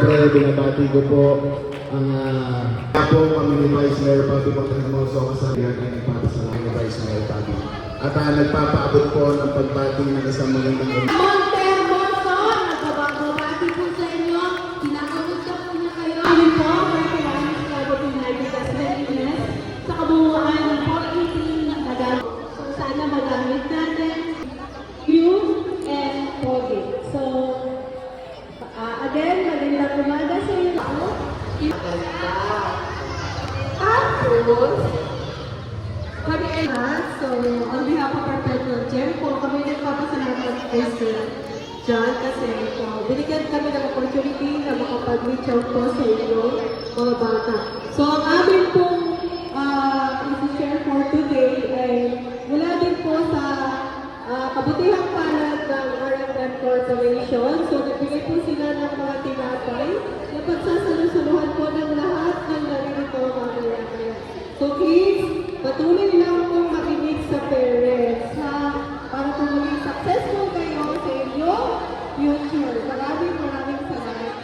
Siyempre, binabati ko po ang po kami ni Vice Mayor Papi Pagkakmoso kasabihan ay nagpapasalamat ni Vice Mayor Papi. At nagpapaabot po ng pagbati ng isang magandang nagbabati po sa inyo. Kinakamusta po niya kayo. Amin po, Martirani Club of United Presidents sa kabuuan ng 418 ng Tagalog. So sana magamit natin youth and COVID. So, again, magandang umaga sa inyo. Tapos, kami ay so on behalf of our Federal Gym po, kami nagpapasalamat kay Sir John kasi binigyan kami ng opportunity na makapag-reach out po sa inyo, mga bata. So, ang amin pong i-share for today ay mula din po sa kabutihang palad ng RMM Corporation. So, nagbigay po sila ng mga tinapay na pagsasalusuluhan po ng lahat ng narito mamaya. So, please, patuloy lang pong makinig sa parents, ha? Para po maging successful kayo sa inyong future. Maraming salamat.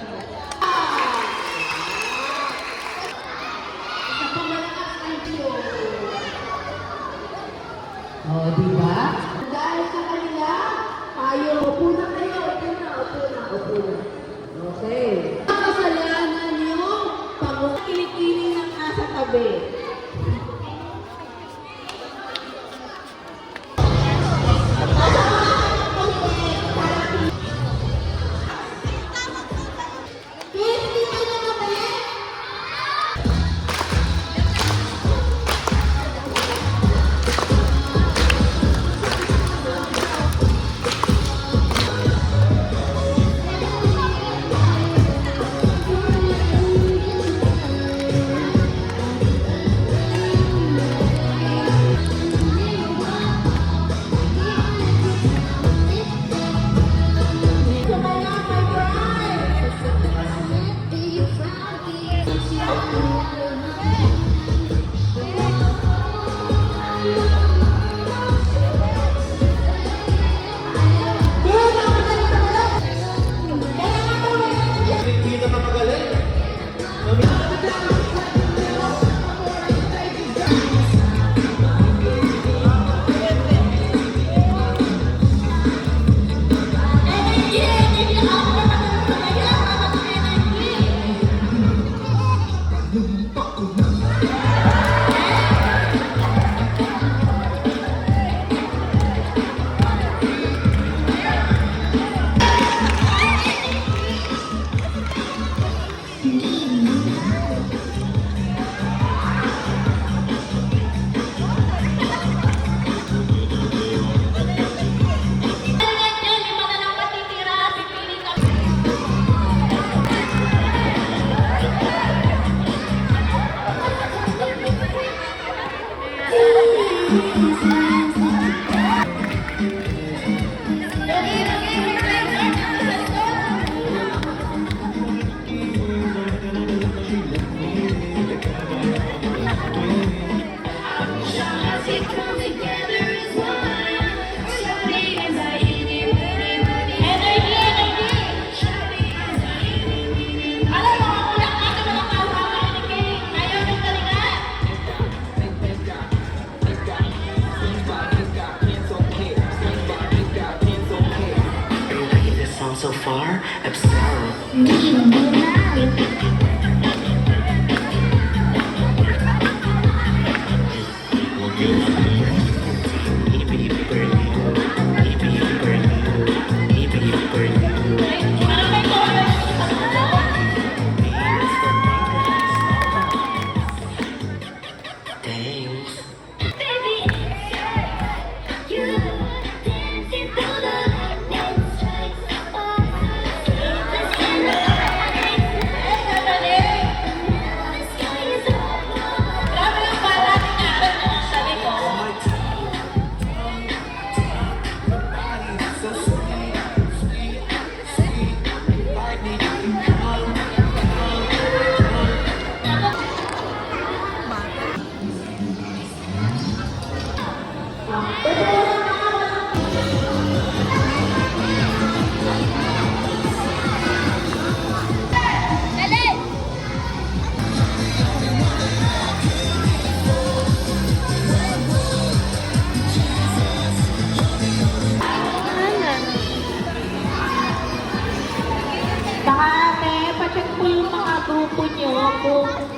Isa pang malakas ang Diyo. O, diba? Dahil sa kanila, tayo, upo na kayo, upo na. Okay. Kasalanan yung pag-kilikili ng nasa tabi. expect po yung mga grupo nyo kung